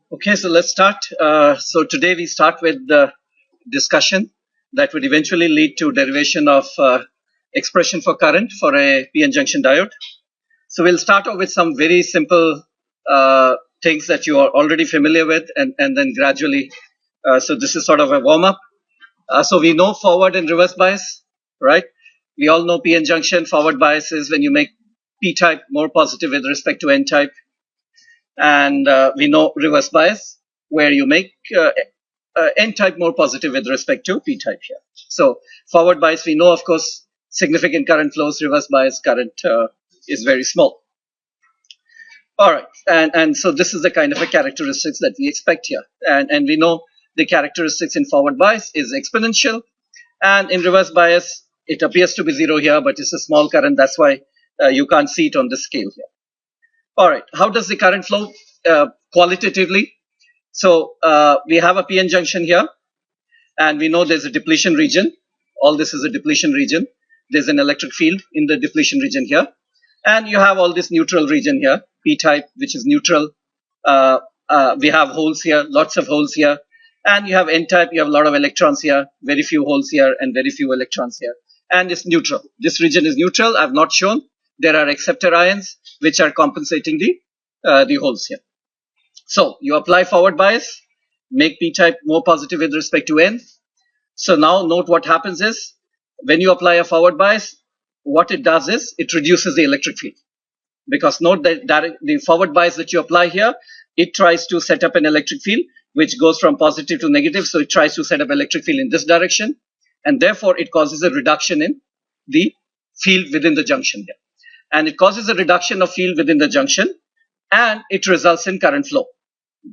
Okay, so let's start. So today we start with the discussion that would eventually lead to derivation of expression for current for a PN junction diode. So we'll start off with some very simple things that you are already familiar with, and then gradually. So this is sort of a warm up. So we know forward and reverse bias, right? We all know PN junction. Forward bias is when you make P type more positive with respect to N type. And we know reverse bias, where you make N type more positive with respect to P type here. So forward bias, we know, of course, significant current flows. Reverse bias current is very small. All right, and so this is the kind of a characteristics that we expect here. And we know the characteristics in forward bias is exponential, and in reverse bias, it appears to be zero here, but it's a small current. That's why you can't see it on the scale here. All right, how does the current flow qualitatively? So we have a PN junction here, and we know there's a depletion region. All this is a depletion region. There's an electric field in the depletion region here. And you have all this neutral region here, P type, which is neutral. We have holes here, lots of holes here. And you have N type, you have a lot of electrons here, very few holes here, and very few electrons here. And it's neutral. This region is neutral. I've not shown. There are acceptor ions which are compensating the holes here. So you apply forward bias, make P type more positive with respect to N. So now note what happens is, when you apply a forward bias, what it does is it reduces the electric field. Because note that the forward bias that you apply here, it tries to set up an electric field which goes from positive to negative. So it tries to set up electric field in this direction. And therefore, it causes a reduction in the field within the junction here. And it causes a reduction of field within the junction, and it results in current flow.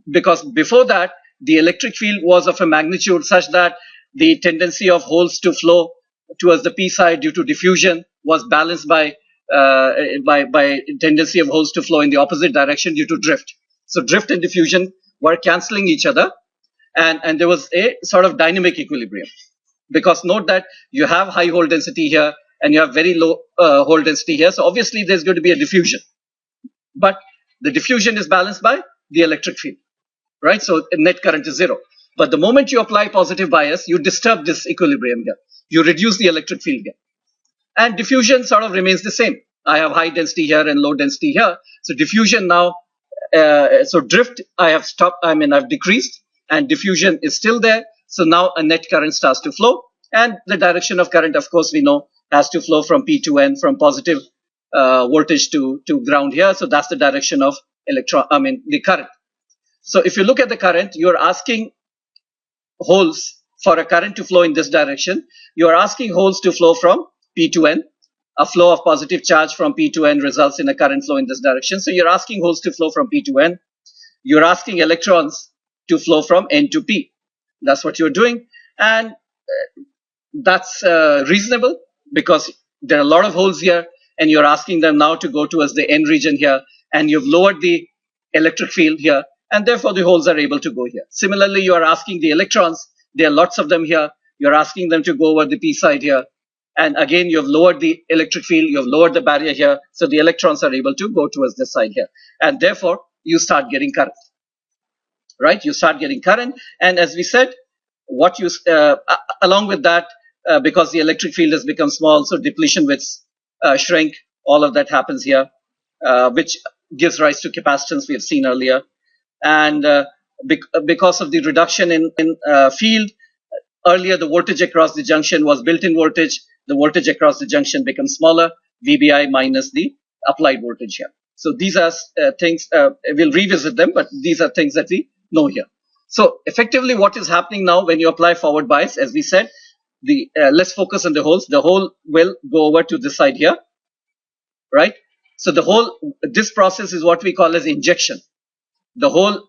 Because before that, the electric field was of a magnitude such that the tendency of holes to flow towards the P side due to diffusion was balanced by tendency of holes to flow in the opposite direction due to drift. So drift and diffusion were cancelling each other, and there was a sort of dynamic equilibrium. Because note that you have high hole density here, and you have very low hole density here. So obviously there's going to be a diffusion. But the diffusion is balanced by the electric field, right? So net current is zero. But the moment you apply positive bias, you disturb this equilibrium here. You reduce the electric field here. And diffusion sort of remains the same. I have high density here and low density here. So diffusion now, so drift I have stopped, I've decreased, and diffusion is still there. So now a net current starts to flow. And the direction of current, of course, we know has to flow from P to N, from positive voltage to ground here. So that's the direction of the current. So if you look at the current, you're asking holes for a current to flow in this direction. You're asking holes to flow from P to N. A flow of positive charge from P to N results in a current flow in this direction. So you're asking holes to flow from P to N. You're asking electrons to flow from N to P. That's what you're doing. And that's reasonable, because there are a lot of holes here, and you're asking them now to go towards the N region here, and you've lowered the electric field here, and therefore the holes are able to go here. Similarly, you are asking the electrons, there are lots of them here, you're asking them to go over the P side here, and again you've lowered the electric field, you've lowered the barrier here, so the electrons are able to go towards this side here, and therefore you start getting current, right? You start getting current, and as we said, what you along with that, because the electric field has become small, so depletion widths shrink. All of that happens here, which gives rise to capacitance we have seen earlier. And because of the reduction in field, earlier the voltage across the junction was built-in voltage. The voltage across the junction becomes smaller, VBI minus the applied voltage here. So these are things, we'll revisit them, but these are things that we know here. So effectively what is happening now when you apply forward bias, as we said, let's focus on the holes. The hole will go over to this side here, right? So this process is what we call as injection. The hole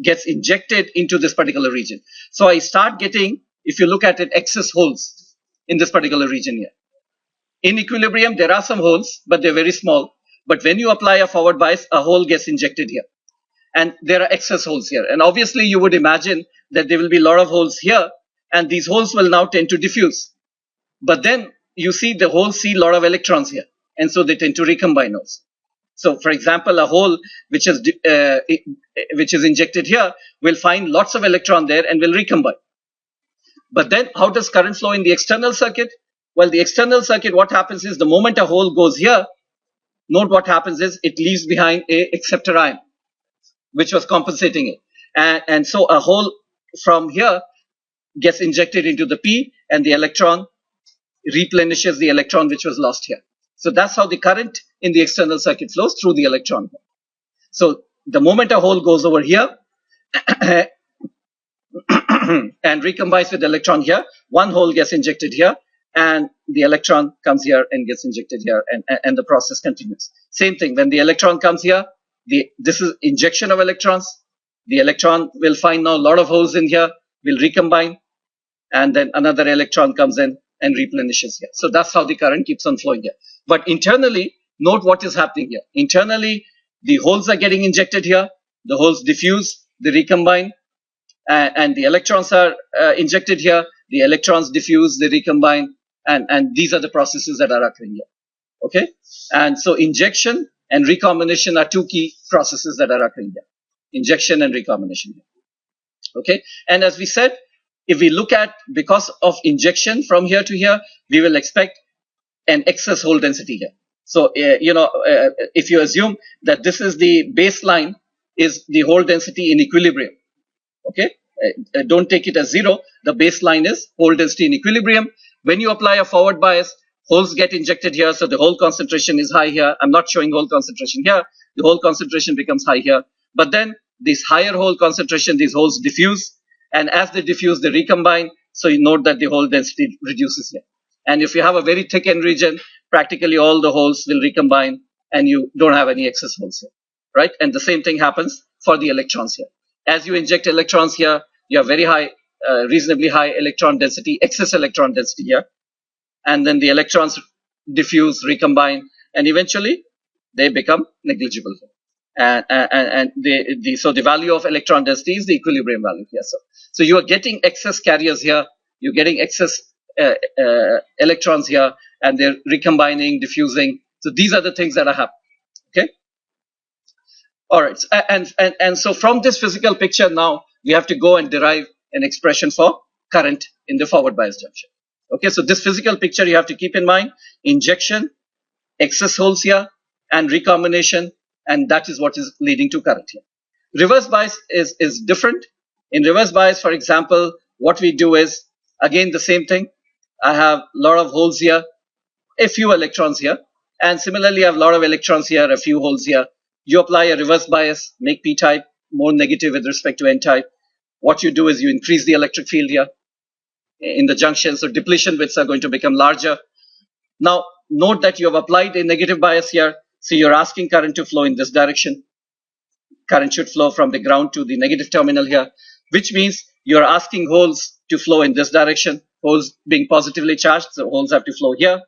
gets injected into this particular region. So I start getting, if you look at it, excess holes in this particular region here. In equilibrium, there are some holes, but they're very small. But when you apply a forward bias, a hole gets injected here. And there are excess holes here. And obviously, you would imagine that there will be a lot of holes here, and these holes will now tend to diffuse. But then you see the holes see a lot of electrons here, and so they tend to recombine also. So, for example, a hole which is injected here will find lots of electron there and will recombine. But then how does current flow in the external circuit? Well, the external circuit, what happens is the moment a hole goes here, note what happens is it leaves behind a acceptor ion, which was compensating it. And so a hole from here gets injected into the P, and the electron replenishes the electron which was lost here. So that's how the current in the external circuit flows, through the electron. So the moment a hole goes over here and recombines with the electron here, one hole gets injected here, and the electron comes here and gets injected here, and the process continues. Same thing, when the electron comes here, this is injection of electrons. The electron will find now a lot of holes in here, will recombine, and then another electron comes in and replenishes here. So that's how the current keeps on flowing here. But internally, note what is happening here. Internally, the holes are getting injected here, the holes diffuse, they recombine, and the electrons are injected here, the electrons diffuse, they recombine, and these are the processes that are occurring here. Okay? And so injection and recombination are two key processes that are occurring here. Injection and recombination here. Okay? And as we said, if we look at, because of injection from here to here, we will expect an excess hole density here. So, if you assume that this is the baseline, is the hole density in equilibrium. Okay? Don't take it as zero. The baseline is hole density in equilibrium. When you apply a forward bias, holes get injected here, so the hole concentration is high here. I'm not showing hole concentration here. The hole concentration becomes high here. But then this higher hole concentration, these holes diffuse, and as they diffuse, they recombine. So you note that the hole density reduces here. And if you have a very thick N region, practically all the holes will recombine, and you don't have any excess holes here, right? And the same thing happens for the electrons here. As you inject electrons here, you have very high, reasonably high electron density, excess electron density here. And then the electrons diffuse, recombine, and eventually they become negligible here. So the value of electron density is the equilibrium value here. So you are getting excess carriers here, you're getting excess electrons here, and they're recombining, diffusing. So these are the things that are happening. Okay. All right. And so from this physical picture now, we have to go and derive an expression for current in the forward bias junction. Okay. So this physical picture you have to keep in mind: injection, excess holes here, and recombination. And that is what is leading to current here. Reverse bias is different. In reverse bias, for example, what we do is, again, the same thing. I have a lot of holes here, a few electrons here. And similarly, I have a lot of electrons here, a few holes here. You apply a reverse bias, make p-type more negative with respect to n-type. What you do is you increase the electric field here in the junction. So depletion widths are going to become larger. Now, note that you have applied a negative bias here. So you're asking current to flow in this direction. Current should flow from the ground to the negative terminal here, which means you're asking holes to flow in this direction, holes being positively charged, so holes have to flow here.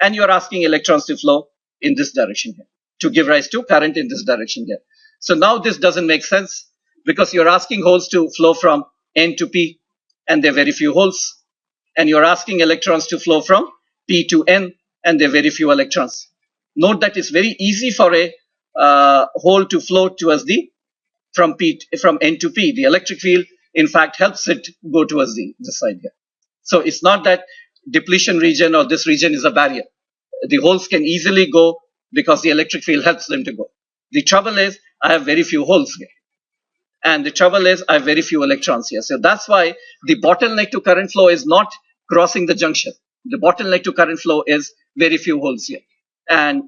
And you're asking electrons to flow in this direction here, to give rise to current in this direction here. So now this doesn't make sense, because you're asking holes to flow from N to P, and there are very few holes. And you're asking electrons to flow from P to N, and there are very few electrons. Note that it's very easy for a hole to flow towards from N to P. The electric field, in fact, helps it go towards this side here. So it's not that depletion region or this region is a barrier. The holes can easily go because the electric field helps them to go. The trouble is I have very few holes here. And the trouble is I have very few electrons here. So that's why the bottleneck to current flow is not crossing the junction. The bottleneck to current flow is very few holes here. And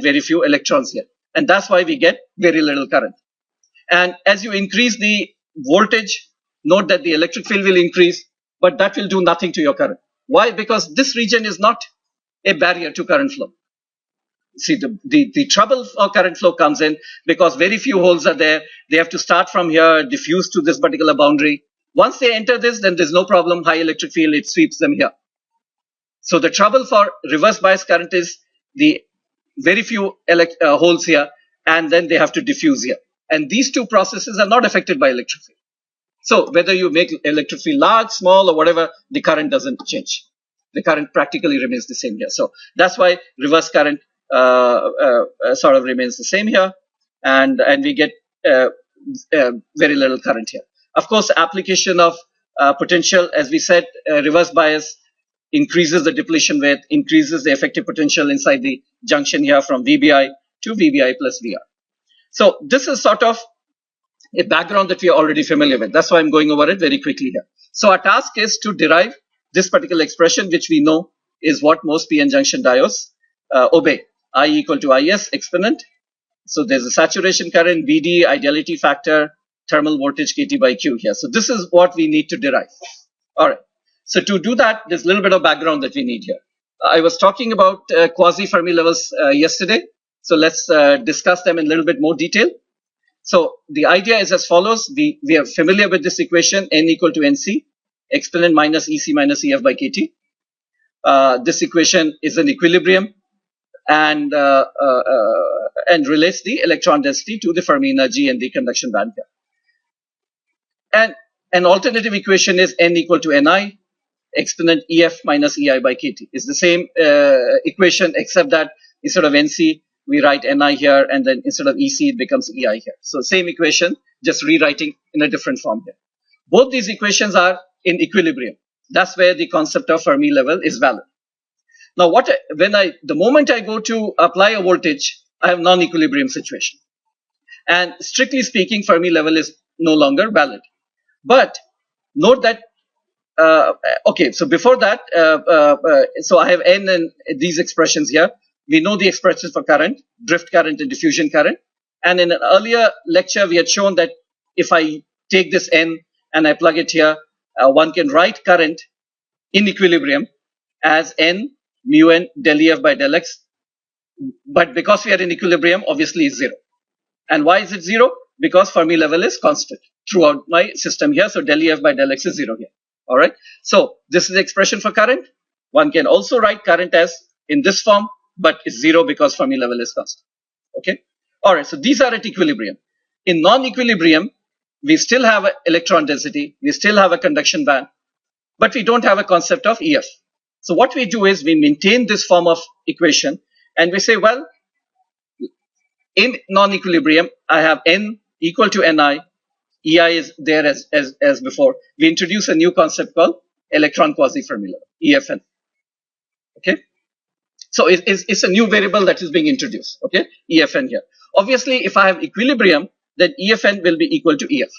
very few electrons here. And that's why we get very little current. And as you increase the voltage, note that the electric field will increase, but that will do nothing to your current. Why? Because this region is not a barrier to current flow. See, the trouble for current flow comes in because very few holes are there. They have to start from here, diffuse to this particular boundary. Once they enter this, then there's no problem. High electric field, it sweeps them here. So the trouble for reverse bias current is the very few holes here, and then they have to diffuse here. And these two processes are not affected by electric field. So whether you make electric field large, small, or whatever, the current doesn't change. The current practically remains the same here. So that's why reverse current sort of remains the same here, and we get very little current here. Of course, application of potential, as we said, reverse bias increases the depletion width, increases the effective potential inside the junction here from VBI to VBI plus VR. So this is sort of a background that we are already familiar with. That's why I'm going over it very quickly here. So our task is to derive this particular expression, which we know is what most PN junction diodes obey. I equal to IS exponent. So there's a saturation current, VD, ideality factor, thermal voltage KT by Q here. So this is what we need to derive. All right. So to do that, there's a little bit of background that we need here. I was talking about quasi-Fermi levels yesterday. So let's discuss them in a little bit more detail. So the idea is as follows. We are familiar with this equation, N equal to NC, exponent minus EC minus EF by KT. This equation is an equilibrium and relates the electron density to the Fermi energy and the conduction band here. And an alternative equation is N equal to Ni, exponent EF minus EI by KT. It's the same equation, except that instead of NC, we write Ni here, and then instead of EC, it becomes EI here. So same equation, just rewriting in a different form here. Both these equations are in equilibrium. That's where the concept of Fermi level is valid. Now, the moment I go to apply a voltage, I have non-equilibrium situation. And strictly speaking, Fermi level is no longer valid. But note that, okay, so before that, so I have N and these expressions here. We know the expressions for current, drift current and diffusion current. And in an earlier lecture, we had shown that if I take this N and I plug it here, one can write current in equilibrium as N mu N del EF by del X. But because we are in equilibrium, obviously it's 0. And why is it 0? Because Fermi level is constant throughout my system here. So del EF by del X is 0 here. All right. So this is the expression for current. One can also write current as in this form, but it's 0 because Fermi level is constant. Okay. All right. So these are at equilibrium. In non-equilibrium, we still have an electron density. We still have a conduction band, but we don't have a concept of EF. So what we do is we maintain this form of equation and we say, well, in non-equilibrium, I have N equal to Ni. EI is there as before. We introduce a new concept called electron quasi-Fermi level, EFN. Okay. So it's a new variable that is being introduced. Okay. EFN here. Obviously, if I have equilibrium, then EFN will be equal to EF.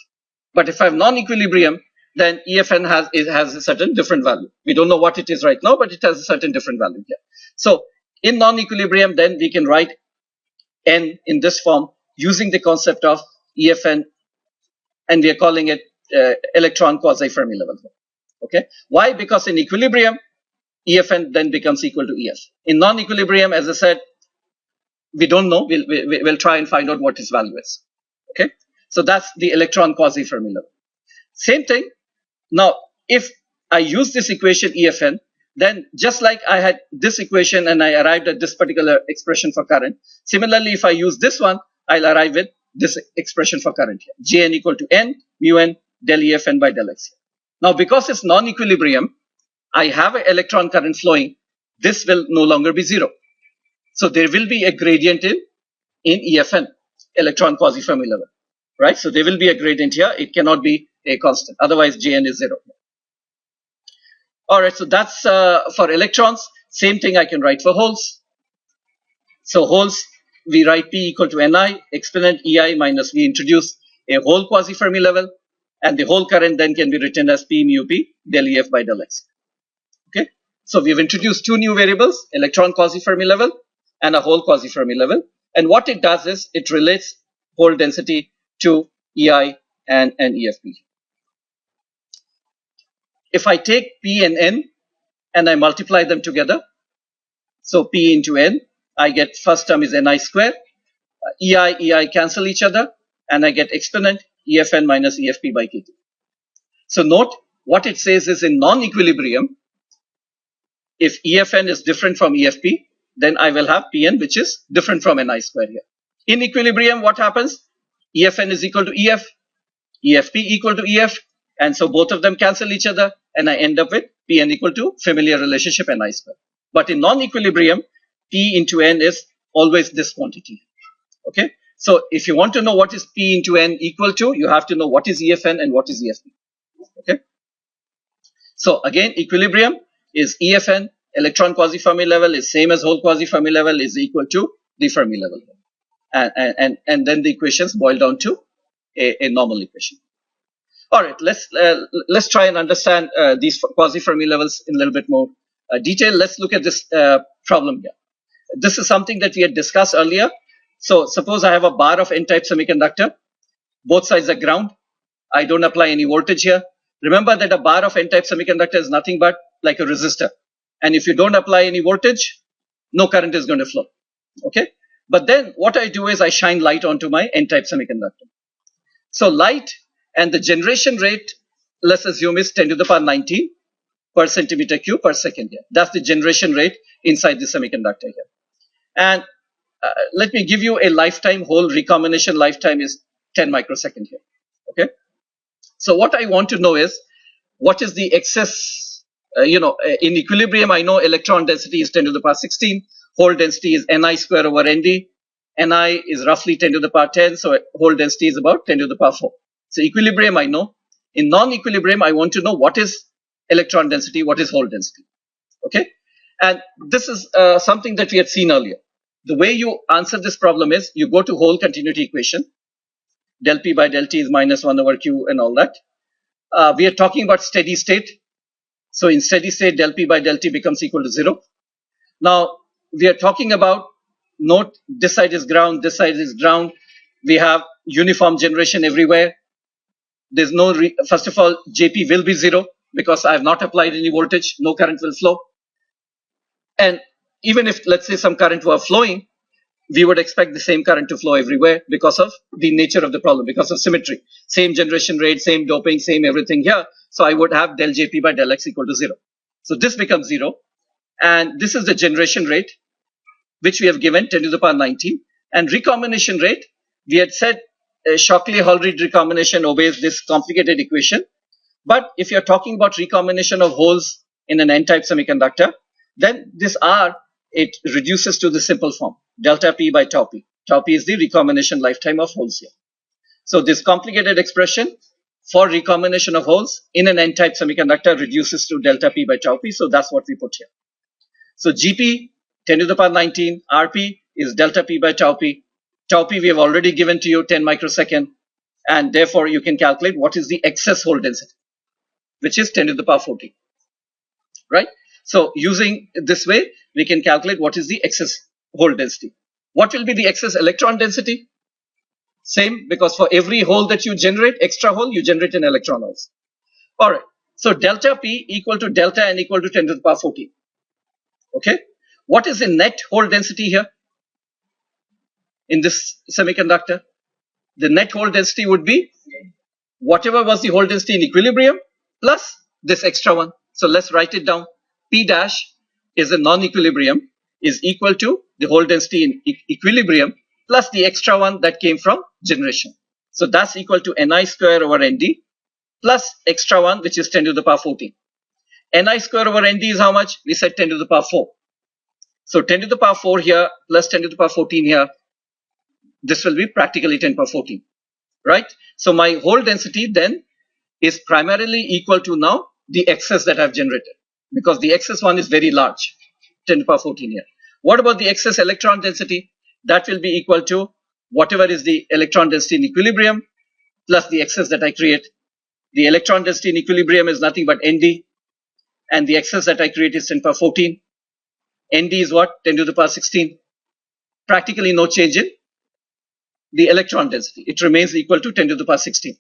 But if I have non-equilibrium, then EFN has a certain different value. We don't know what it is right now, but it has a certain different value here. So in non-equilibrium, then we can write N in this form using the concept of EFN, and we are calling it electron quasi-Fermi level. Okay. Why? Because in equilibrium, EFN then becomes equal to EF. In non-equilibrium, as I said, we don't know. We'll try and find out what its value is. Okay. So that's the electron quasi-Fermi level. Same thing. Now, if I use this equation EFN, then just like I had this equation and I arrived at this particular expression for current, similarly, if I use this one, I'll arrive with this expression for current here. Jn equal to N mu N del EFN by del X. Now, because it's non-equilibrium, I have an electron current flowing. This will no longer be 0. So there will be a gradient in EFN, electron quasi-Fermi level, right? So there will be a gradient here. It cannot be a constant. Otherwise, Jn is 0. All right. So that's for electrons. Same thing I can write for holes. So holes, we write P equal to Ni, exponent EI minus, we introduce a hole quasi-Fermi level, and the hole current then can be written as P mu P del EF by del X. Okay. So we've introduced two new variables, electron quasi-Fermi level and a hole quasi-Fermi level. And what it does is it relates hole density to EI and EFP. If I take P and N and I multiply them together, so P into N, I get first term is Ni square, EI cancel each other, and I get exponent EFN minus EFP by KT. So note what it says is in non-equilibrium, if EFN is different from EFP, then I will have Pn which is different from Ni square here. In equilibrium, what happens? EFN is equal to EF, EFP equal to EF, and so both of them cancel each other, and I end up with Pn equal to familiar relationship Ni square. But in non-equilibrium, P into N is always this quantity. Okay. So if you want to know what is P into N equal to, you have to know what is EFN and what is EFP. Okay. So again, equilibrium is EFN, electron quasi-Fermi level is same as hole quasi-Fermi level is equal to the Fermi level. And then the equations boil down to a normal equation. All right, let's try and understand these quasi-Fermi levels in a little bit more detail. Let's look at this problem here. This is something that we had discussed earlier. So suppose I have a bar of N-type semiconductor. Both sides are ground. I don't apply any voltage here. Remember that a bar of N-type semiconductor is nothing but like a resistor. And if you don't apply any voltage, no current is going to flow. Okay. But then what I do is I shine light onto my N-type semiconductor. So light and the generation rate, let's assume, is 10 to the power 19 per centimeter cube per second here. That's the generation rate inside the semiconductor here. And let me give you a lifetime. Whole recombination lifetime is 10 microsecond here. Okay. So what I want to know is what is the excess, in equilibrium, I know electron density is 10 to the power 16. Hole density is Ni square over Nd. Ni is roughly 10 to the power 10. So hole density is about 10 to the power 4. So equilibrium, I know. In non-equilibrium, I want to know what is electron density, what is hole density. Okay. And this is something that we had seen earlier. The way you answer this problem is you go to whole continuity equation. Del P by del T is minus 1 over Q and all that. We are talking about steady state. So in steady state, del P by del T becomes equal to 0. Now, we are talking about, note, this side is ground, this side is ground. We have uniform generation everywhere. There's no, first of all, JP will be 0 because I have not applied any voltage. No current will flow. And even if, let's say, some current were flowing, we would expect the same current to flow everywhere because of the nature of the problem, because of symmetry. Same generation rate, same doping, same everything here. So I would have del JP by del X equal to 0. So this becomes 0. And this is the generation rate, which we have given 10 to the power 19. And recombination rate, we had said Shockley-Hollered recombination obeys this complicated equation. But if you're talking about recombination of holes in an N-type semiconductor, then this R, it reduces to the simple form, delta P by tau P. Tau P is the recombination lifetime of holes here. So this complicated expression for recombination of holes in an N-type semiconductor reduces to delta P by tau P. So that's what we put here. So GP, 10 to the power 19, RP is delta P by tau P. Tau P we have already given to you 10 microsecond. And therefore you can calculate what is the excess hole density, which is 10 to the power 14. Right? So using this way, we can calculate what is the excess hole density. What will be the excess electron density? Same, because for every hole that you generate, extra hole, you generate an electron also. All right. So delta P equal to delta N equal to 10 to the power 14. Okay. What is the net hole density here in this semiconductor? The net hole density would be whatever was the hole density in equilibrium plus this extra one. So let's write it down. P dash is a non-equilibrium is equal to the hole density in equilibrium plus the extra one that came from generation. So that's equal to Ni square over Nd plus extra one, which is 10 to the power 14. Ni square over Nd is how much? We said 10 to the power 4. So 10 to the power 4 here plus 10 to the power 14 here. This will be practically 10 power 14. Right? So my hole density then is primarily equal to now the excess that I've generated, because the excess one is very large, 10 to the power 14 here. What about the excess electron density? That will be equal to whatever is the electron density in equilibrium plus the excess that I create. The electron density in equilibrium is nothing but Nd, and the excess that I create is 10 to the power 14. Nd is what? 10 to the power 16. Practically no change in the electron density. It remains equal to 10 to the power 16.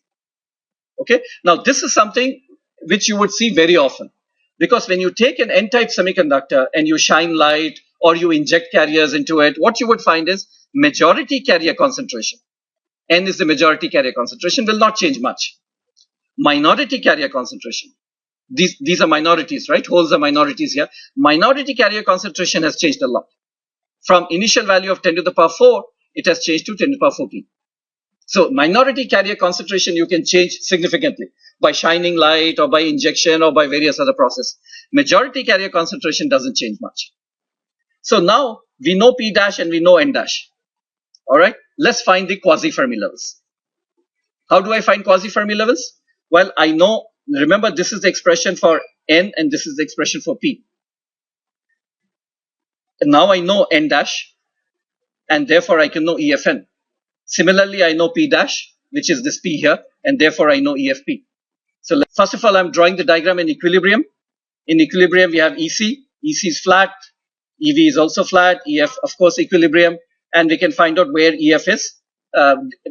Okay. Now this is something which you would see very often. Because when you take an N-type semiconductor and you shine light or you inject carriers into it, what you would find is majority carrier concentration. N is the majority carrier concentration, will not change much. Minority carrier concentration. These are minorities, right? Holes are minorities here. Minority carrier concentration has changed a lot. From initial value of 10 to the power 4, it has changed to 10 to the power 14. So minority carrier concentration you can change significantly by shining light or by injection or by various other processes. Majority carrier concentration doesn't change much. So now We know P dash and we know N dash. All right, let's find the quasi-Fermi levels. How do I find quasi-Fermi levels? Well, I know, remember this is the expression for N and this is the expression for P. And now I know N dash and therefore I can know EFN. Similarly, I know P dash, which is this P here, and therefore I know EFP. So first of all, I'm drawing the diagram in equilibrium. In equilibrium, we have EC. EC is flat. EV is also flat. EF, of course, equilibrium. And we can find out where EF is.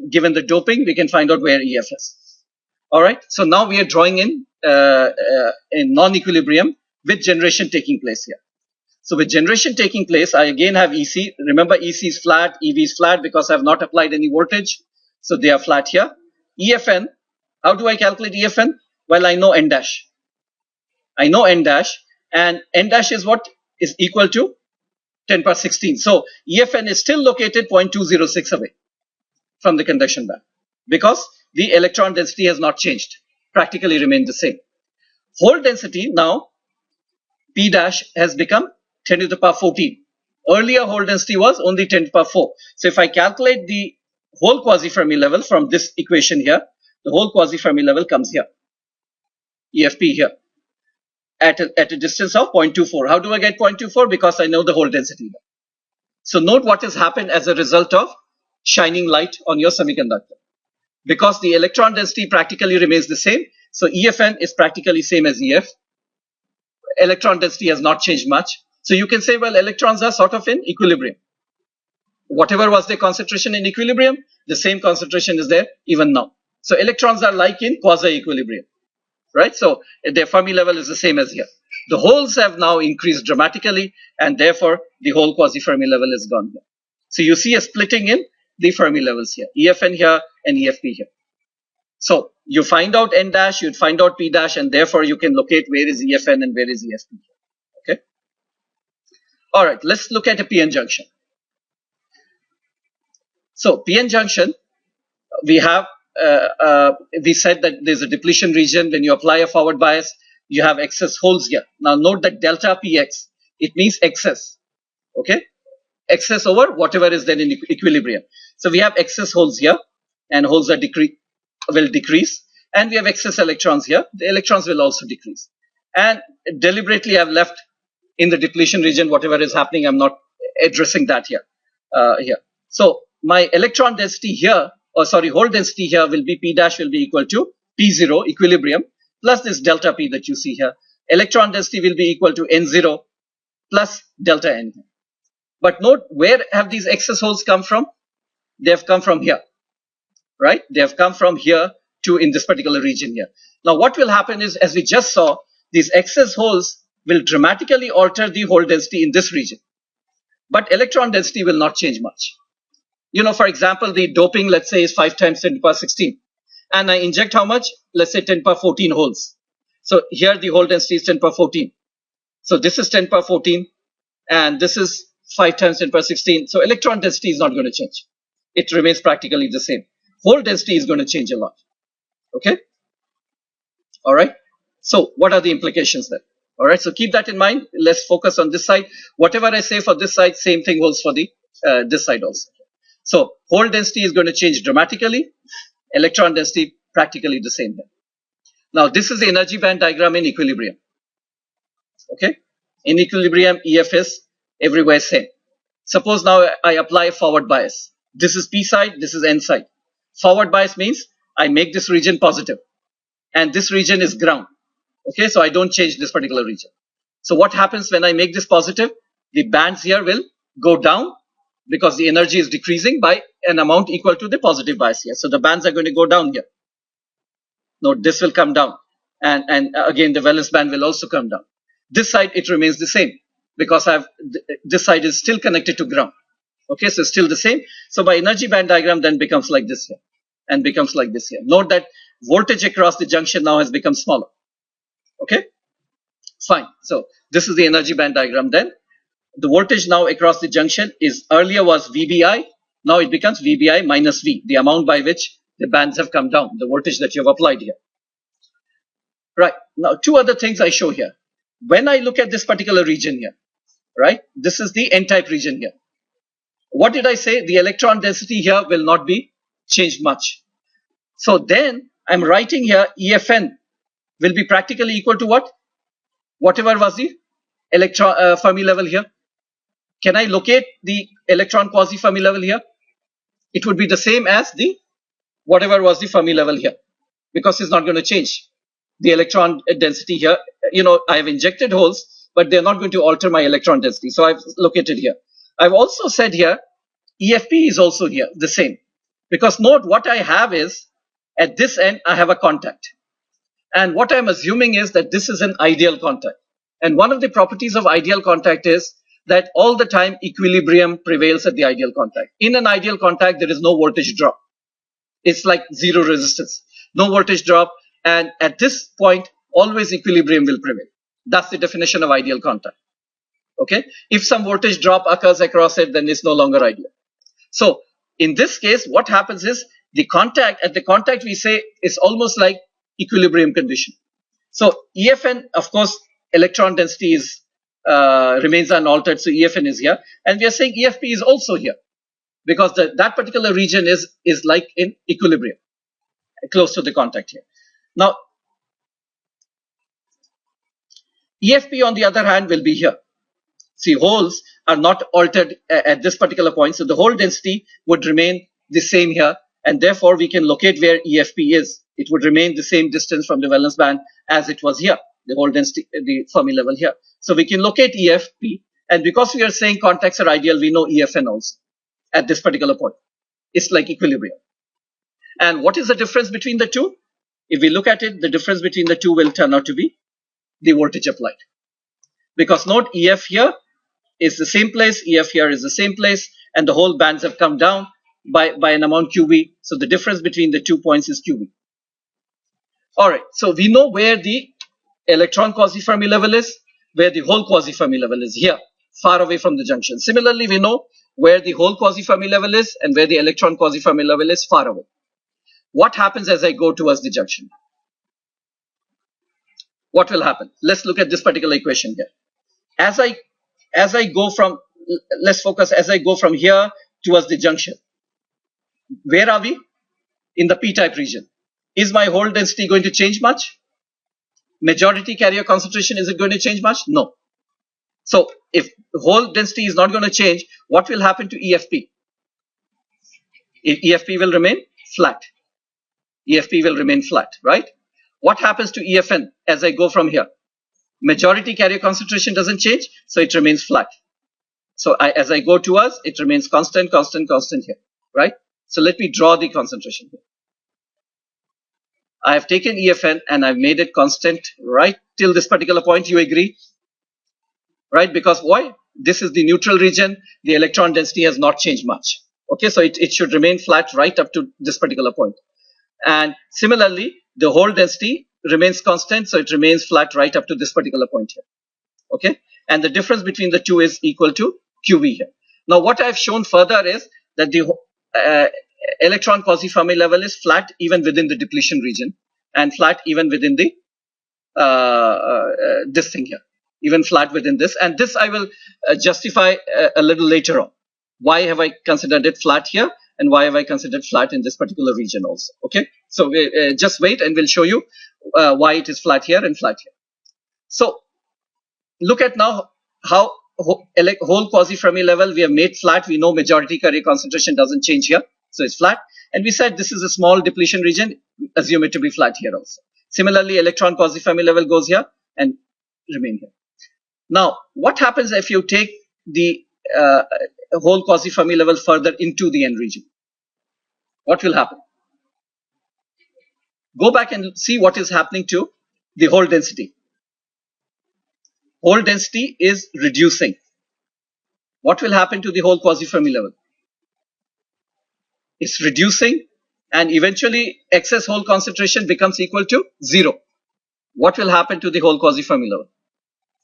Given the doping, we can find out where EF is. All right. So now we are drawing in non-equilibrium with generation taking place here. So with generation taking place, I again have EC. Remember, EC is flat, EV is flat because I have not applied any voltage. So they are flat here. EFN, how do I calculate EFN? Well, I know N dash. I know N dash, and N dash is what? Is equal to 10 power 16. So EFN is still located 0.206 away from the conduction band because the electron density has not changed, practically remained the same. Hole density now, P dash has become 10 to the power 14. Earlier hole density was only 10 to the power 4. So if I calculate the whole quasi-Fermi level from this equation here, the whole quasi-Fermi level comes here, EFP here, at a distance of 0.24. How do I get 0.24? Because I know the hole density here. So note what has happened as a result of shining light on your semiconductor. Because the electron density practically remains the same, so EFN is practically same as EF. Electron density has not changed much. So you can say, well, electrons are sort of in equilibrium. Whatever was their concentration in equilibrium, the same concentration is there even now. So electrons are like in quasi-equilibrium, right? So their Fermi level is the same as here. The holes have now increased dramatically, and therefore the whole quasi-Fermi level is gone here. So you see a splitting in the Fermi levels here, EFN here and EFP here. So you find out N dash, you'd find out P dash, and therefore you can locate where is EFN and where is EFP. Okay. All right, let's look at a PN junction. So PN junction, we have, we said that there's a depletion region. When you apply a forward bias, you have excess holes here. Now note that delta PX, it means excess. Okay. Excess over whatever is then in equilibrium. So we have excess holes here, and holes are will decrease, and we have excess electrons here. The electrons will also decrease. And deliberately I've left in the depletion region whatever is happening. I'm not addressing that here. So my electron density here, or sorry, hole density here will be P dash will be equal to P0 equilibrium plus this delta P that you see here. Electron density will be equal to N0 plus delta N. But note, where have these excess holes come from? They have come from here, right? They have come from here to in this particular region here. Now what will happen is, as we just saw, these excess holes will dramatically alter the hole density in this region. But electron density will not change much. You know, for example, the doping, let's say, is 5 times 10 to the power 16. And I inject how much? Let's say 10 to the power 14 holes. So here the hole density is 10 to the power 14. So this is 10 to the power 14. And this is 5 times 10 to the power 16. So electron density is not going to change. It remains practically the same. Hole density is going to change a lot. Okay? All right. So what are the implications then? All right. So keep that in mind. Let's focus on this side. Whatever I say for this side, same thing holds for the this side also. So hole density is going to change dramatically. Electron density practically the same here. Now this is the energy band diagram in equilibrium. Okay. In equilibrium, EF is everywhere same. Suppose now I apply a forward bias. This is P side, this is N side. Forward bias means I make this region positive, and this region is ground. Okay, so I don't change this particular region. So what happens when I make this positive? The bands here will go down because the energy is decreasing by an amount equal to the positive bias here. So the bands are going to go down here. Note this will come down, and again the valence band will also come down. This side it remains the same because this side is still connected to ground. Okay, so still the same. So my energy band diagram then becomes like this here and becomes like this here. Note that voltage across the junction now has become smaller. Okay, fine. So this is the energy band diagram then. The voltage now across the junction is earlier was VBI. Now it becomes VBI minus V, the amount by which the bands have come down, the voltage that you have applied here. Right. Now two other things I show here. When I look at this particular region here, right, this is the N-type region here. What did I say? The electron density here will not be changed much. So then I'm writing here EFN will be practically equal to what? Whatever was the electron Fermi level here. Can I locate the electron quasi-Fermi level here? It would be the same as the whatever was the Fermi level here, because it's not going to change the electron density here. I have injected holes, but they're not going to alter my electron density. So I've located here. I've also said here EFP is also here the same, because note what I have is at this end I have a contact, and what I'm assuming is that this is an ideal contact. And one of the properties of ideal contact is that all the time equilibrium prevails at the ideal contact. In an ideal contact, there is no voltage drop. It's like zero resistance, no voltage drop. And at this point, always equilibrium will prevail. That's the definition of ideal contact. Okay. If some voltage drop occurs across it, then it's no longer ideal. So in this case, what happens is the contact we say is almost like equilibrium condition. So EFN, of course, electron density is remains unaltered. So EFN is here, and we are saying EFP is also here, because that particular region is like in equilibrium, close to the contact here. Now, EFP on the other hand will be here. See, holes are not altered at this particular point, so the hole density would remain the same here, and therefore we can locate where EFP is. It would remain the same distance from the valence band as it was here, the hole density, the Fermi level here. So we can locate EFP, and because we are saying contacts are ideal, we know EFN also at this particular point. It's like equilibrium. And what is the difference between the two? If we look at it, the difference between the two will turn out to be the voltage applied. Because note, EF here is the same place, EF here is the same place, and the whole bands have come down by an amount QB. So the difference between the 2 points is QB. All right, so we know where the electron quasi-Fermi level is, where the whole quasi-Fermi level is here, far away from the junction. Similarly, we know where the whole quasi-Fermi level is and where the electron quasi-Fermi level is far away. What happens as I go towards the junction? What will happen? Let's look at this particular equation here. As I go from, let's focus, as I go from here towards the junction, where are we? In the p-type region. Is my hole density going to change much? Majority carrier concentration, is it going to change much? No. So if hole density is not going to change, what will happen to EFP? EFP will remain flat. EFP will remain flat, right? What happens to EFN as I go from here? Majority carrier concentration doesn't change, so it remains flat. So as I go towards, it remains constant here, right? So let me draw the concentration here. I have taken EFN and I've made it constant right till this particular point. You agree? Right? Because why? This is the neutral region. The electron density has not changed much. Okay, so it should remain flat right up to this particular point. And similarly, the hole density remains constant, so it remains flat right up to this particular point here. Okay, and the difference between the two is equal to QB here. Now, what I've shown further is that the electron quasi-Fermi level is flat even within the depletion region, and flat even within the this thing here, even flat within this. And this I will justify a little later on. Why have I considered it flat here, and why have I considered flat in this particular region also? Okay, so just wait and we'll show you why it is flat here and flat here. So look at now how whole quasi-Fermi level we have made flat. We know majority carrier concentration doesn't change here, so it's flat. And we said this is a small depletion region, assume it to be flat here also. Similarly, electron quasi-Fermi level goes here and remain here. Now, what happens if you take the whole quasi-Fermi level further into the N region? What will happen? Go back and see what is happening to the hole density. Hole density is reducing. What will happen to the whole quasi-Fermi level? It's reducing, and eventually excess hole concentration becomes equal to 0. What will happen to the whole quasi-Fermi level?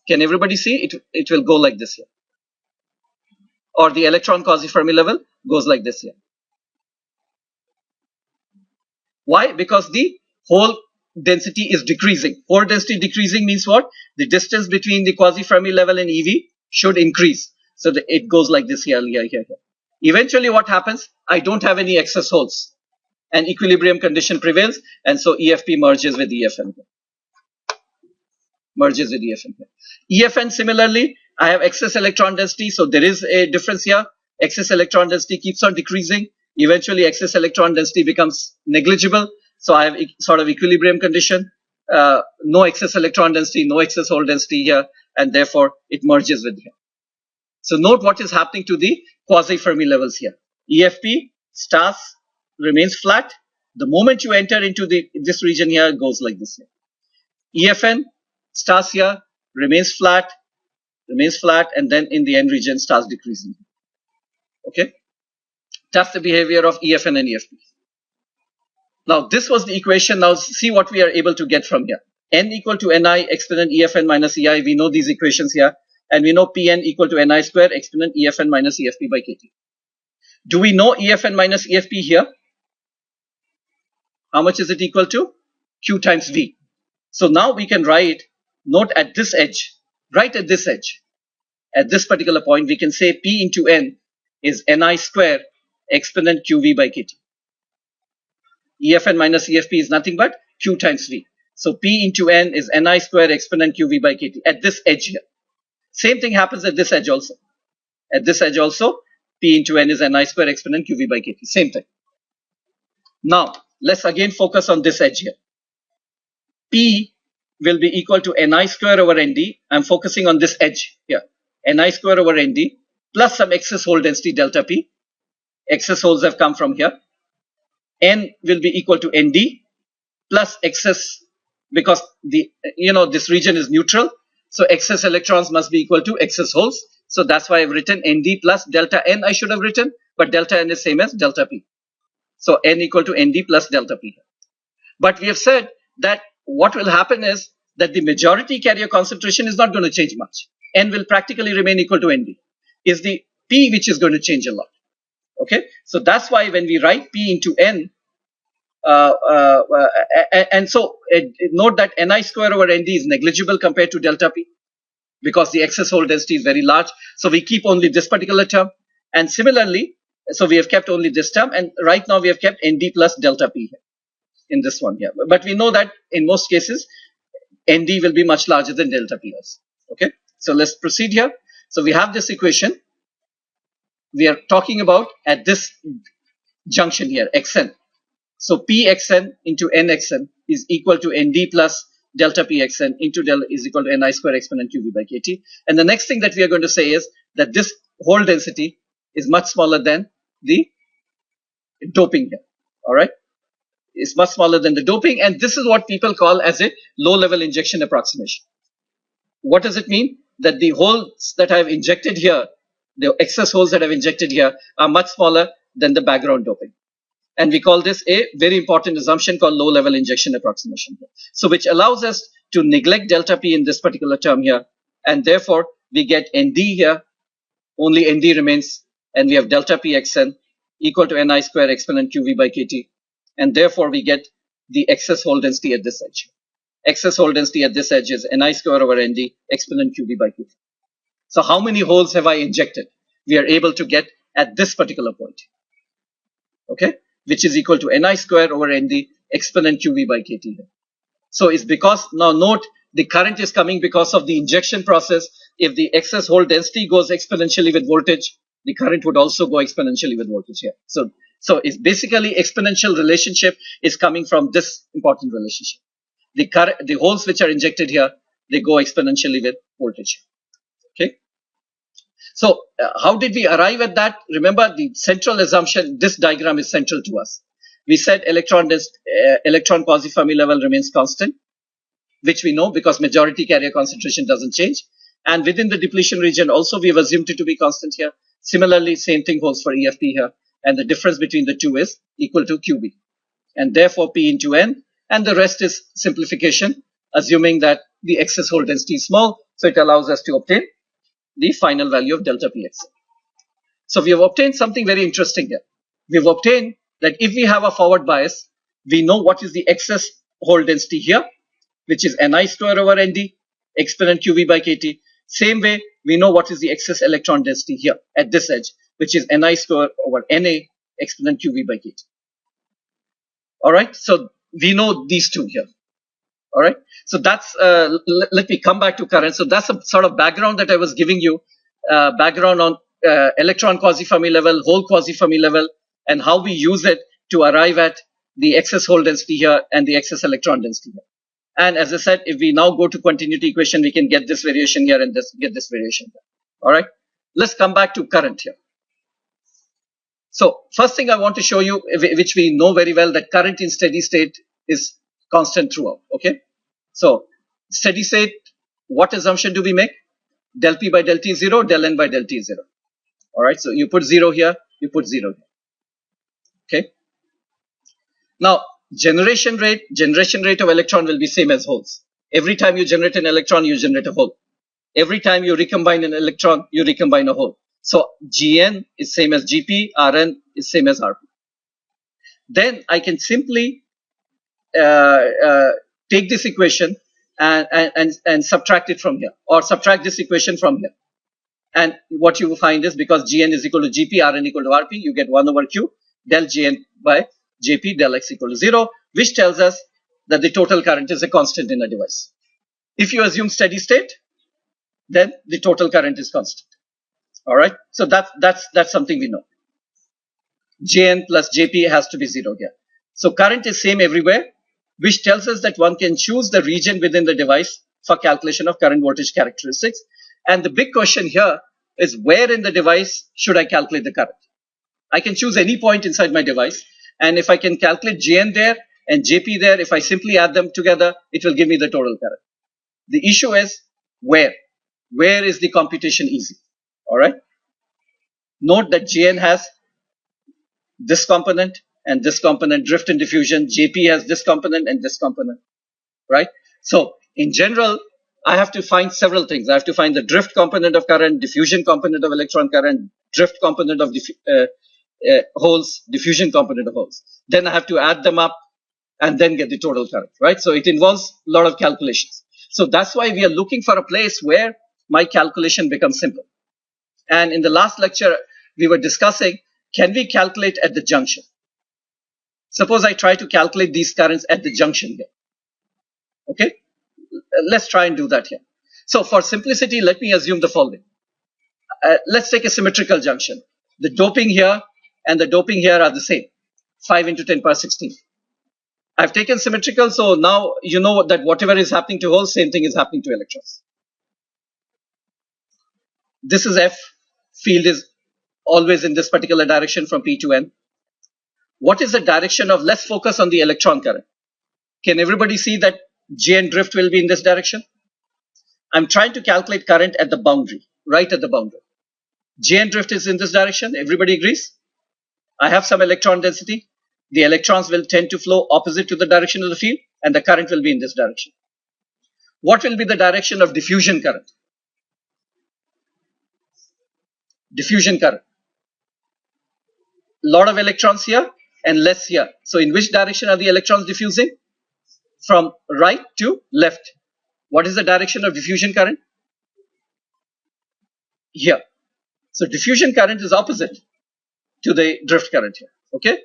Can everybody see? It will go like this here. Or the electron quasi-Fermi level goes like this here. Why? Because the hole density is decreasing. Hole density decreasing means what? The distance between the quasi-Fermi level and EV should increase. So that it goes like this here, here. Eventually what happens? I don't have any excess holes. An equilibrium condition prevails, and so EFP merges with EFN. Merges with EFN. EFN similarly, I have excess electron density, so there is a difference here. Excess electron density keeps on decreasing. Eventually excess electron density becomes negligible, so I have sort of equilibrium condition. No excess electron density, no excess hole density here, and therefore it merges with here. So note what is happening to the quasi-Fermi levels here. EFP stas remains flat. The moment you enter into this region here, it goes like this here. EFN stas here remains flat, and then in the end region starts decreasing. Okay, that's the behavior of EFN and EFP. Now this was the equation. Now see what we are able to get from here. N equal to Ni exponent EFN minus EI. We know these equations here, and we know Pn equal to Ni square exponent EFN minus EFP by Kt. Do we know EFN minus EFP here? How much is it equal to? Q times V. So now we can write, note at this edge, right at this edge, at this particular point, we can say P into N is Ni square exponent QV by Kt. EFN minus EFP is nothing but Q times V. So P into N is Ni square exponent QV by Kt at this edge here. Same thing happens at this edge also. At this edge also, P into N is Ni square exponent QV by Kt. Same thing. Now, let's again focus on this edge here. P will be equal to Ni square over Nd. I'm focusing on this edge here. Ni square over Nd plus some excess hole density delta P. Excess holes have come from here. N will be equal to Nd plus excess, because this region is neutral. So excess electrons must be equal to excess holes. So that's why I've written Nd plus delta N I should have written, but delta N is same as delta P. So N equal to Nd plus delta P. But we have said that what will happen is that the majority carrier concentration is not going to change much. N will practically remain equal to Nd. Is the P which is going to change a lot. Okay, so that's why when we write P into N, and so note that Ni square over Nd is negligible compared to delta P, because the excess hole density is very large. So we keep only this particular term, and similarly, so we have kept only this term, and right now we have kept Nd plus delta P here in this one here. But we know that in most cases, Nd will be much larger than delta P also. Okay, so let's proceed here. So we have this equation. We are talking about at this junction here, Xn. So Pxn into Nxn is equal to Nd plus delta Pxn into del is equal to Ni square exponent QV by Kt. And the next thing that we are going to say is that this hole density is much smaller than the doping here. All right, it's much smaller than the doping, and this is what people call as a low-level injection approximation. What does it mean? That the holes that I have injected here, the excess holes that I've injected here, are much smaller than the background doping. And we call this a very important assumption called low-level injection approximation. So which allows us to neglect delta P in this particular term here. And therefore, we get Nd here, only Nd remains, and we have delta Pxn equal to Ni square exponent QV by Kt. And therefore, we get the excess hole density at this edge. Excess hole density at this edge is Ni square over Nd exponent QV by Kt. So how many holes have I injected? We are able to get at this particular point. Okay, which is equal to Ni square over Nd exponent QV by Kt. So it's because, now note, the current is coming because of the injection process. If the excess hole density goes exponentially with voltage, the current would also go exponentially with voltage here. So it's basically exponential relationship is coming from this important relationship. The holes which are injected here, they go exponentially with voltage. Okay. So how did we arrive at that? Remember the central assumption, this diagram is central to us. We said electron Quasi-Fermi level remains constant, which we know because majority carrier concentration doesn't change. And within the depletion region also we have assumed it to be constant here. Similarly, same thing holds for EFP here. And the difference between the two is equal to QB. And therefore P into N, and the rest is simplification, assuming that the excess hole density is small. So it allows us to obtain the final value of delta Px. So we have obtained something very interesting here. We have obtained that if we have a forward bias, we know what is the excess hole density here, which is Ni square over Nd exponent QV by Kt. Same way, we know what is the excess electron density here at this edge, which is Ni square over Na exponent QV by kT. All right. So we know these two here. All right. So that's, let me come back to current. So that's a sort of background that I was giving you, background on electron quasi-Fermi level, hole quasi-Fermi level, and how we use it to arrive at the excess hole density here and the excess electron density here. And as I said, if we now go to continuity equation, we can get this variation here and get this variation here. All right. Let's come back to current here. So first thing I want to show you, which we know very well, that current in steady state is constant throughout. Okay. So steady state, what assumption do we make? Del P by del T is 0, del N by del T is 0. All right. So you put 0 here, you put 0 here. Okay. Now, generation rate of electron will be same as holes. Every time you generate an electron, you generate a hole. Every time you recombine an electron, you recombine a hole. So Gn is same as Gp, Rn is same as Rp. Then I can simply take this equation and subtract it from here, or subtract this equation from here. And what you will find is, because Gn is equal to Gp, Rn equal to Rp, you get 1 over Q del Gn by Jp del x equal to 0, which tells us that the total current is a constant in a device. If you assume steady state, then the total current is constant. All right. So that's something we know. Jn plus Jp has to be 0 here. So current is same everywhere, which tells us that one can choose the region within the device for calculation of current voltage characteristics. And the big question here is, where in the device should I calculate the current? I can choose any point inside my device. And if I can calculate Gn there and Jp there, if I simply add them together, it will give me the total current. The issue is where? Where is the computation easy? All right. Note that Gn has this component and this component, drift and diffusion. Jp has this component and this component, right? So in general, I have to find several things. I have to find the drift component of current, diffusion component of electron current, drift component of holes, diffusion component of holes. Then I have to add them up and then get the total current, right? So it involves a lot of calculations. So that's why we are looking for a place where my calculation becomes simple. And in the last lecture, we were discussing, can we calculate at the junction? Suppose I try to calculate these currents at the junction here. Okay, let's try and do that here. So for simplicity, let me assume the following. Let's take a symmetrical junction. The doping here and the doping here are the same, 5 into 10 power 16. I've taken symmetrical, so now you know that whatever is happening to holes, same thing is happening to electrons. This is F. Field is always in this particular direction from P to N. What is the direction of, let's focus on the electron current. Can everybody see that Gn drift will be in this direction? I'm trying to calculate current at the boundary, right at the boundary. Gn drift is in this direction. Everybody agrees? I have some electron density. The electrons will tend to flow opposite to the direction of the field, and the current will be in this direction. What will be the direction of diffusion current? Diffusion current. Lot of electrons here and less here. So in which direction are the electrons diffusing? From right to left. What is the direction of diffusion current? Here. So diffusion current is opposite to the drift current here. Okay.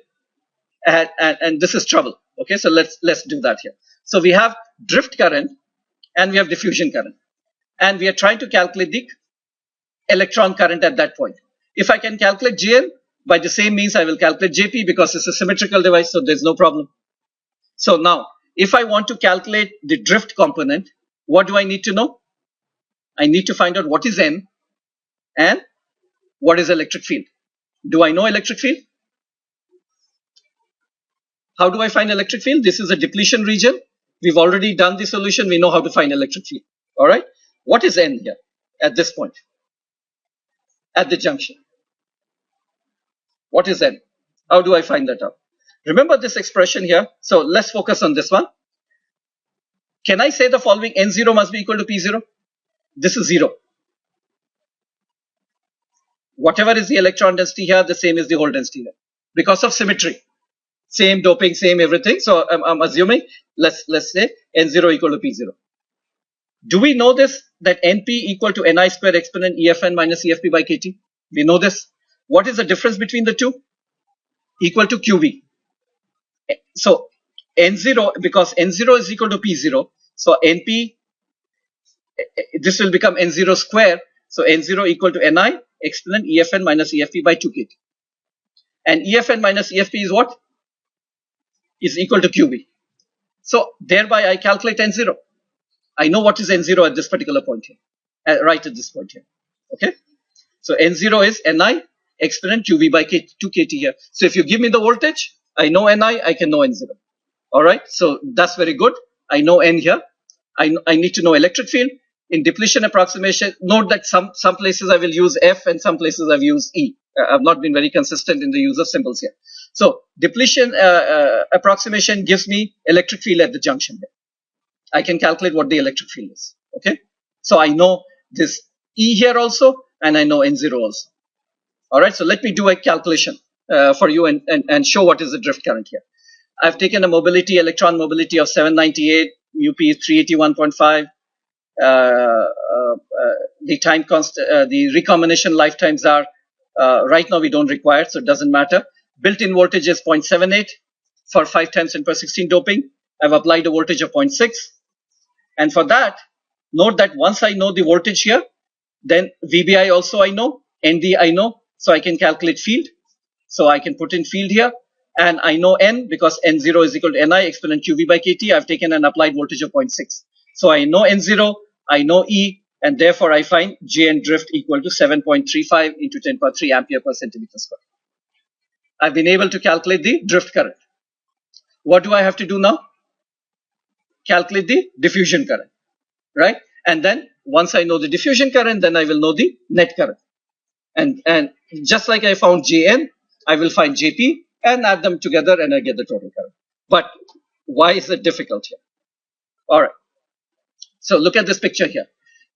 And this is trouble. Okay. So let's do that here. So we have drift current and we have diffusion current. And we are trying to calculate the electron current at that point. If I can calculate Gn, by the same means I will calculate Jp, because it's a symmetrical device, so there's no problem. So now, if I want to calculate the drift component, what do I need to know? I need to find out what is N and what is electric field. Do I know electric field? How do I find electric field? This is a depletion region. We've already done the solution. We know how to find electric field. All right. What is N here at this point? At the junction. What is N? How do I find that out? Remember this expression here. So let's focus on this one. Can I say the following? N0 must be equal to P0. This is 0. Whatever is the electron density here, the same is the hole density here. Because of symmetry. Same doping, same everything. So I'm assuming, let's say N0 equal to P0. Do we know this? That Np equal to Ni square exponent EFN minus EFP by KT? We know this. What is the difference between the two? Equal to QV. So N0, because N0 is equal to P0, so NP, this will become N0 square. So N0 equal to Ni exponent EFN minus EFP by 2 KT. And EFN minus EFP is what? Is equal to QV. So thereby I calculate N0. I know what is N0 at this particular point here, right at this point here. Okay. So N0 is Ni exponent QV by 2 KT here. So if you give me the voltage, I know Ni, I can know N0. All right. So that's very good. I know N here. I need to know electric field. In depletion approximation, note that some places I will use F and some places I've used E. I've not been very consistent in the use of symbols here. So depletion approximation gives me electric field at the junction there. I can calculate what the electric field is. Okay. So I know this E here also, and I know N0 also. All right. So let me do a calculation for you and show what is the drift current here. I've taken a mobility, electron mobility of 798, UP is 381.5. The time constant, the recombination lifetimes are, right now we don't require, so it doesn't matter. Built-in voltage is 0.78 for 5 times 10 per 16 doping. I've applied a voltage of 0.6. And for that, note that once I know the voltage here, then VBI also I know, ND I know, so I can calculate field. So I can put in field here. And I know N because N0 is equal to Ni exponent QV by KT. I've taken an applied voltage of 0.6. So I know N0, I know E, and therefore I find JN drift equal to 7.35 into 10 power 3 ampere per centimeter square. I've been able to calculate the drift current. What do I have to do now? Calculate the diffusion current, right? And then once I know the diffusion current, then I will know the net current. And just like I found JN, I will find JP and add them together and I get the total current. But why is it difficult here? All right. So look at this picture here.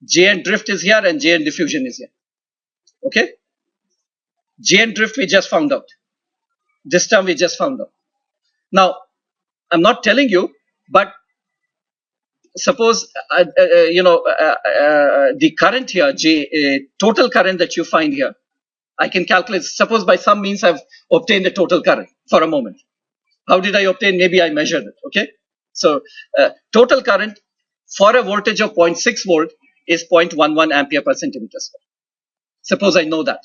JN drift is here and JN diffusion is here. Okay. JN drift we just found out. This term we just found out. Now, I'm not telling you, but suppose, the current here, total current that you find here, I can calculate. Suppose by some means I've obtained a total current for a moment. How did I obtain? Maybe I measured it. Okay. So total current for a voltage of 0.6 volt is 0.11 ampere per centimeter square. Suppose I know that.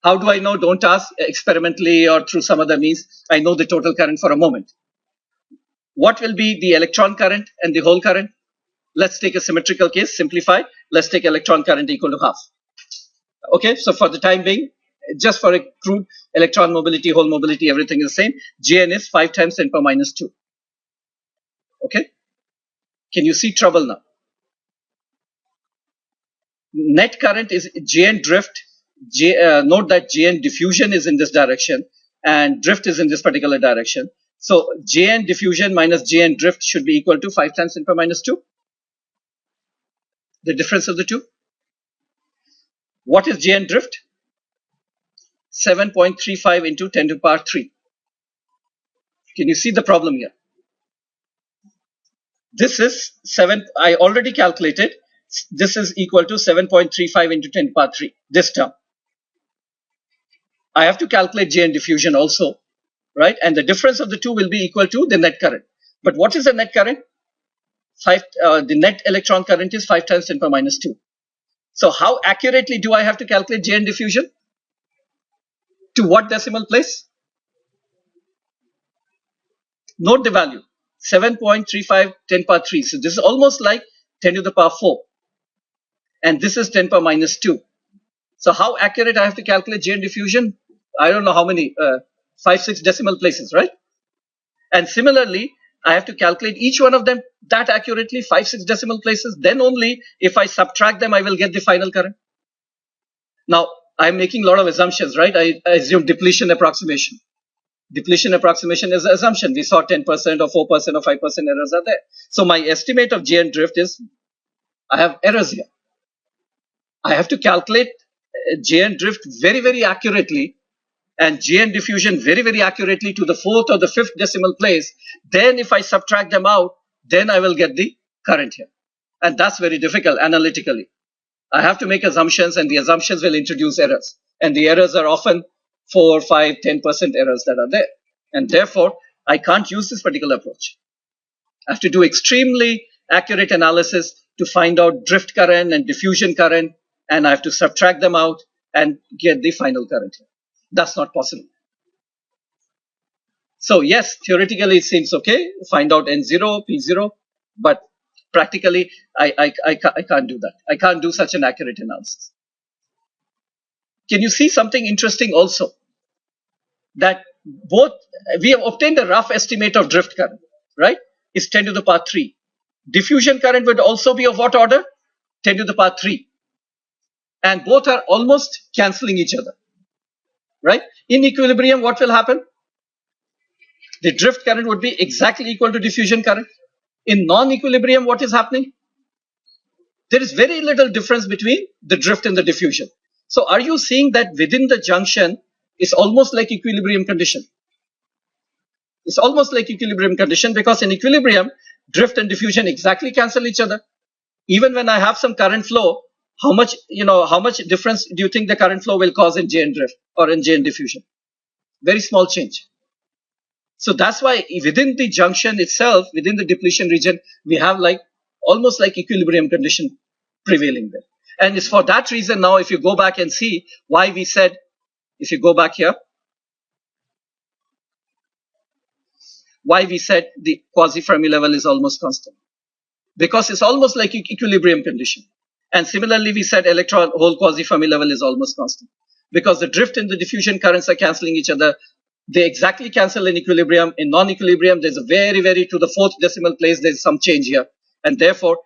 How do I know? Don't ask. Experimentally or through some other means, I know the total current for a moment. What will be the electron current and the hole current? Let's take a symmetrical case, simplify. Let's take electron current equal to half. Okay, so for the time being, just for a crude electron mobility, hole mobility, everything is the same. Jn is 5 times 10 power minus 2. Okay, can you see trouble now? Net current is Jn drift. Note that Jn diffusion is in this direction and drift is in this particular direction. So Jn diffusion minus Jn drift should be equal to 5 times 10 power minus 2. The difference of the two. What is Jn drift? 7.35 into 10 to the power 3. Can you see the problem here? This is 7, I already calculated. This is equal to 7.35 into 10 to the power 3, this term. I have to calculate Jn diffusion also, right? And the difference of the two will be equal to the net current. But what is the net current? The net electron current is 5 times 10 power minus 2. So how accurately do I have to calculate Jn diffusion? To what decimal place? Note the value, 7.35 10 power 3. So this is almost like 10 to the power 4. And this is 10 power minus 2. So how accurate I have to calculate Jn diffusion? I don't know how many, 5, 6 decimal places, right? And similarly, I have to calculate each one of them that accurately, 5, 6 decimal places. Then only if I subtract them, I will get the final current. Now, I'm making a lot of assumptions, right? I assume depletion approximation. Depletion approximation is an assumption. We saw 10% or 4% or 5% errors are there. So my estimate of Jn drift is, I have errors here. I have to calculate Jn drift very, very accurately and Jn diffusion very, very accurately to the 4th or the 5th decimal place. Then if I subtract them out, then I will get the current here. And that's very difficult analytically. I have to make assumptions and the assumptions will introduce errors. And the errors are often 4, 5, 10% errors that are there. And therefore, I can't use this particular approach. I have to do extremely accurate analysis to find out drift current and diffusion current, and I have to subtract them out and get the final current. That's not possible. So yes, theoretically it seems okay, find out N0, P0, but practically I can't do that. I can't do such an accurate analysis. Can you see something interesting also? That both, we have obtained a rough estimate of drift current, right? It's 10 to the power 3. Diffusion current would also be of what order? 10 to the power 3. And both are almost cancelling each other, right? In equilibrium, what will happen? The drift current would be exactly equal to diffusion current. In non-equilibrium, what is happening? There is very little difference between the drift and the diffusion. So are you seeing that within the junction, it's almost like equilibrium condition? It's almost like equilibrium condition because in equilibrium, drift and diffusion exactly cancel each other. Even when I have some current flow, how much difference do you think the current flow will cause in J and drift or in J and diffusion? Very small change. So that's why within the junction itself, within the depletion region, we have almost like equilibrium condition prevailing there. And it's for that reason now, if you go back and see why we said, if you go back here, why we said the quasi-Fermi level is almost constant. Because it's almost like equilibrium condition. And similarly, we said electron hole quasi-Fermi level is almost constant. Because the drift and the diffusion currents are cancelling each other. They exactly cancel in equilibrium. In non-equilibrium, there's a very to the 4th decimal place, there's some change here. And therefore,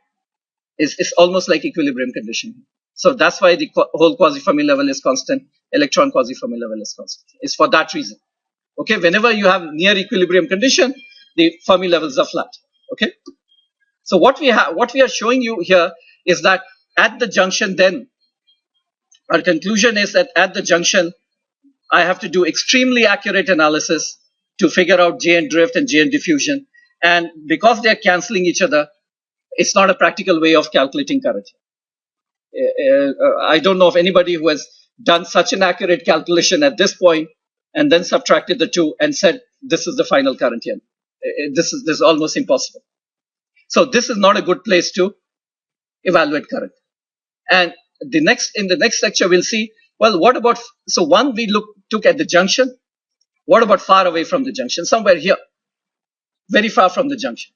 it's almost like equilibrium condition. So that's why the whole quasi-Fermi level is constant. Electron quasi-Fermi level is constant. It's for that reason. Okay, whenever you have near equilibrium condition, the Fermi levels are flat. Okay. So what we are showing you here is that at the junction, then our conclusion is that at the junction, I have to do extremely accurate analysis to figure out J and drift and J and diffusion. And because they are cancelling each other, it's not a practical way of calculating current. I don't know of anybody who has done such an accurate calculation at this point and then subtracted the two and said, this is the final current here. This is almost impossible. So this is not a good place to evaluate current. And in the next lecture, we'll see, well, what about, so one, we took at the junction. What about far away from the junction? Somewhere here, very far from the junction.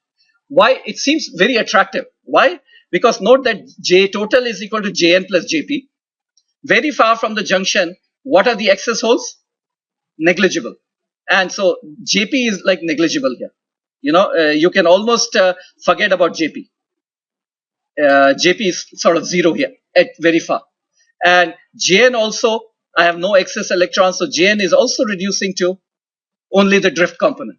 Why? It seems very attractive. Why? Because note that J total is equal to Jn plus Jp. Very far from the junction, what are the excess holes? Negligible. And so Jp is like negligible here. You can almost forget about Jp. Jp is sort of 0 here at very far. And Jn also, I have no excess electrons, so Jn is also reducing to only the drift component.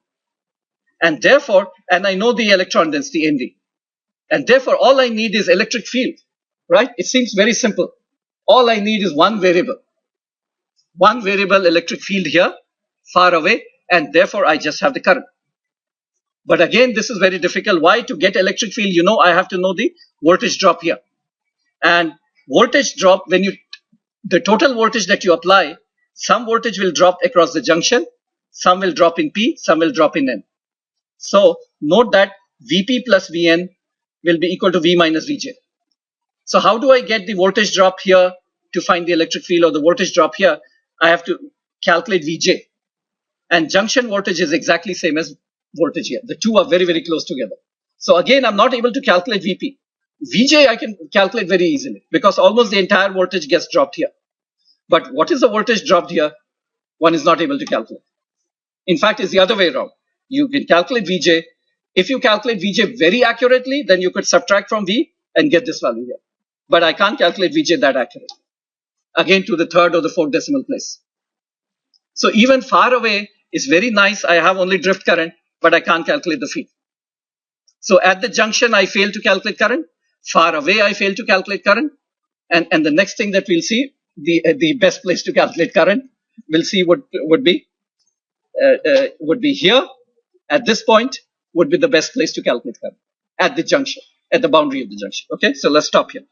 And therefore, and I know the electron density, NV. And therefore, all I need is electric field, right? It seems very simple. All I need is one variable electric field here, far away, and therefore I just have the current. But again, this is very difficult. Why? To get electric field, I have to know the voltage drop here. And voltage drop, the total voltage that you apply, some voltage will drop across the junction, some will drop in P, some will drop in N. So note that Vp plus Vn will be equal to V minus Vj. So how do I get the voltage drop here to find the electric field, or the voltage drop here? I have to calculate Vj. And junction voltage is exactly same as voltage here. The two are very close together. So again, I'm not able to calculate Vp. Vj I can calculate very easily because almost the entire voltage gets dropped here. But what is the voltage dropped here? One is not able to calculate. In fact, it's the other way around. You can calculate Vj. If you calculate Vj very accurately, then you could subtract from V and get this value here. But I can't calculate Vj that accurately. Again, to the 3rd or the 4th decimal place. So even far away is very nice. I have only drift current, but I can't calculate the field. So at the junction, I fail to calculate current. Far away, I fail to calculate current. And the next thing that we'll see, the best place to calculate current, we'll see would be here. At this point, would be the best place to calculate current. At the junction, at the boundary of the junction. Okay, so let's stop here.